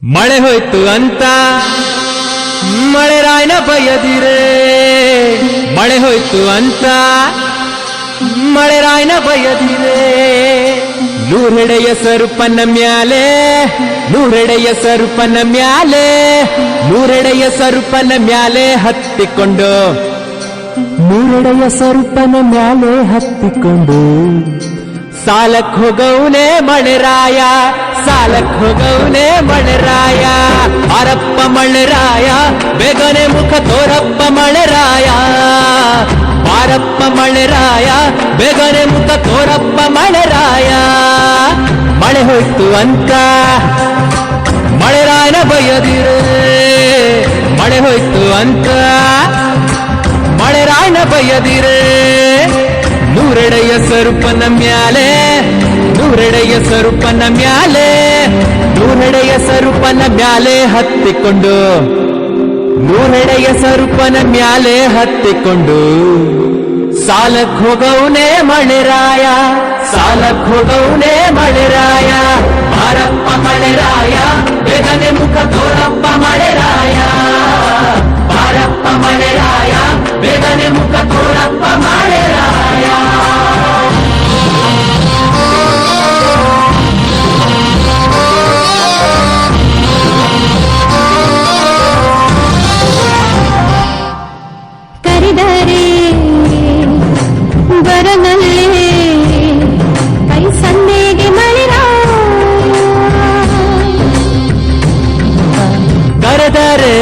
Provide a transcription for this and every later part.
ಮಳೆ ಹೋಯ್ತು ಅಂತ ಮಳೆ ರಾಯನ ಬಯ್ಯದಿರೆ, ಮಳೆ ಹೋಯ್ತು ಅಂತ ಮಳೆ ರಾಯನ ಬಯ್ಯದಿರೆ. ನೂರೆಡೆಯ ಸರುಪನ ಮ್ಯಾಲೆ, ನೂರೆಡೆಯ ಸರುಪನ ಮ್ಯಾಲೆ, ನೂರೆಡೆಯ ಸರುಪನ ಮ್ಯಾಲೆ ಹತ್ತಿಕೊಂಡು, ನೂರೆಡೆಯ ಸರುಪನ ಮ್ಯಾಲೆ ಹತ್ತಿಕೊಂಡು ಸಾಲಕ್ ಹೋಗೌನೆ ಮಳೆರಾಯ, ಸಾಲಕ್ ಹೋಗೌನೆ ಮಳೆರಾಯ. ಬಾರಪ್ಪ ಮಳೆರಾಯ ಬೇಗನೆ ಮುಖ ತೋರಪ್ಪ ಮಳೆರಾಯ, ಬಾರಪ್ಪ ಮಳೆರಾಯ ಬೇಗನೆ ಮುಖ ತೋರಪ್ಪ ಮಳೆರಾಯ. ಮಳೆ ಹೋಯ್ತು ಅಂತ ಮಳೆರಾಯನ ಬಯ್ಯದಿರೆ, ಮಳೆ ಹೋಯ್ತು ಅಂತ ಮಳೆರಾಯನ ಬಯ್ಯದಿರೆ. ನೂರೆಡೆಯ ಸರುಪನ ಮ್ಯಾಲೆ, ನೂರೆಡೆಯ ಸರುಪನ ಮ್ಯಾಲೆ, ನೂರೆಡೆಯ ಸರುಪನ ಮ್ಯಾಲೆ ಹತ್ತಿಕೊಂಡು, ನೂರೆಡೆಯ ಸರುಪನ ಮ್ಯಾಲೆ ಹತ್ತಿಕೊಂಡು ಸಾಲಕ್ ಹೋಗೌನೆ ಮಳೆರಾಯ, ಸಾಲಕ್ ಹೋಗೌನೆ ಮಳೆರಾಯ. ಬಾರಪ್ಪ ಮಳೆರಾಯ ಬೇಗನೆ ಮುಖ ತೋರಪ್ಪ ಮಳೆರಾಯ, ಬಾರಪ್ಪ ಮಳೆರಾಯ ಬೇಗನೆ ಮುಖ ತೋರಪ್ಪ ಮಳೆರಾಯ. ಕರೆದರೆ ಬರನಲ್ಲೇ ಕೈ ಸನ್ನೆಗೆ ಮಳೆರಾಯ, ಕರೆದರೆ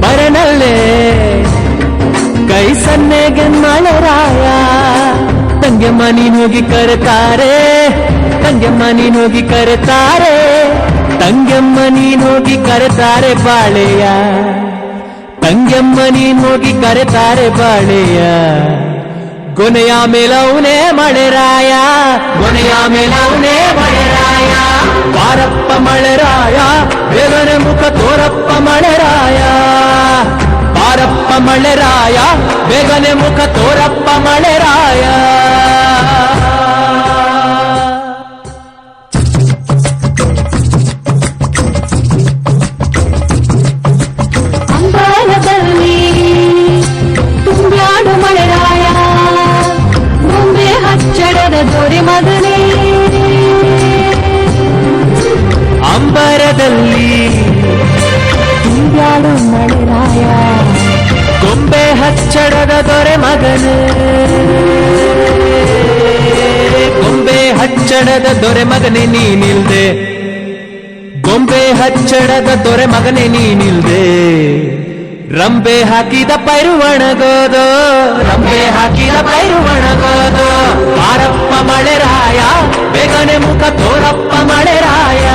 ಬರನಲ್ಲೇ ಕೈ ಸನ್ನೆಗೆ ಮಳೆರಾಯ. ತಂಗೆಮ್ಮ ನೀನ್ ಹೋಗಿ ಕರೆತಾರೆ, ತಂಗೆಮ್ಮ ನೀನ್ ಹೋಗಿ ಕರೆತಾರೆ, ತಂಗೆಮ್ಮ ನೀನ್ ಹೋಗಿ ಕರೆತಾರೆ ಬಾಳೆಯ, ತಂಗೆಮ್ಮ ನೀನ್ ಹೋಗಿ ಕರೆತಾರೆ ಬಾಳೆಯ. ಗೊನೆಯ ಮೇಲವನೇ ಮಳೆರಾಯ, ಗೊನೆಯ ಮೇಲವನೇ ಮಳೆರಾಯ. ಬಾರಪ್ಪ ಮಳೆರಾಯ ಬೇಗನೆ ಮುಖ ತೋರಪ್ಪ ಮಳೆರಾಯ, ಬಾರಪ್ಪ ಮಳೆರಾಯ ಬೇಗನೆ ಮುಖ ತೋರಪ್ಪ ಮಳೆರಾಯ. ಅಂಬರದಲ್ಲಿ ತುಂಬ್ಯಾಡು ಮಳೆರಾಯ, ಮುಂದೆ ಹಚ್ಚಡದ ದೊರೆ ಮಗನೇ. ಅಂಬರದಲ್ಲಿ ತುಂಬ್ಯಾಡು ಮಳೆರಾಯ, ಗೊಂಬೆ ಹಚ್ಚಡದ ದೊರೆ ಮಗನೇ, ಗೊಂಬೆ ಹಚ್ಚಡದ ದೊರೆ ಮಗನೇ ನೀನಿಲ್ದೆ, ಗೊಂಬೆ ಹಚ್ಚಡದ ದೊರೆ ಮಗನೇ ನೀನಿಲ್ದೆ. ರಂಬೆ ಹಾಕಿದ ಪೈರು ಒಣಗೋದು, ರಂಬೆ ಹಾಕಿದ ಪೈರು ಒಣಗೋದು. ಬಾರಪ್ಪ ಮಳೆರಾಯ ಬೇಗನೆ ಮುಖ ತೋರಪ್ಪ ಮಳೆರಾಯ,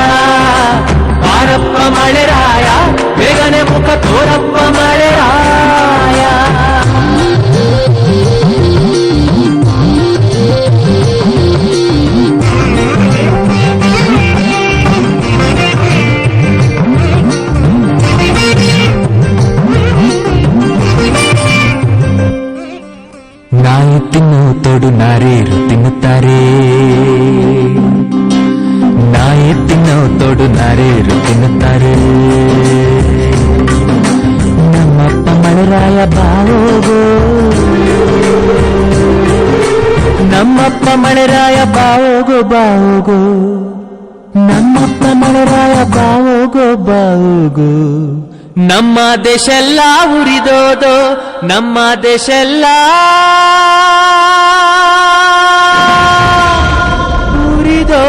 ಬಾರಪ್ಪ ಮಳೆರಾಯ ಬೇಗನೆ ಮುಖ ತೋರಪ್ಪ ಮಳೆರಾಯ. ನಾಯಿ ತಿನ್ನು ತೊಡು ನಾರೇರು ತಿನ್ನುತ್ತಾರೆ, ನಾಯಿ ತಿನ್ನೋ ತೊಡು ನಾರೇರು ತಿನ್ನುತ್ತಾರೆ. ನಮ್ಮಪ್ಪ ಮಳೆರಾಯ ಬಾವೋಗೋ, ನಮ್ಮಪ್ಪ ಮಳೆರಾಯ ಬಾವೋಗೋ ಬಾವೋಗೋ, ನಮ್ಮಪ್ಪ ಮಳೆರಾಯ ಬಾವೋಗೋ ಬಾವೋಗೋ. ನಮ್ಮ ದೇಶ ಎಲ್ಲ ಉರಿದೋದು, ನಮ್ಮ ದೇಶ ಎಲ್ಲ ಉರಿದೋ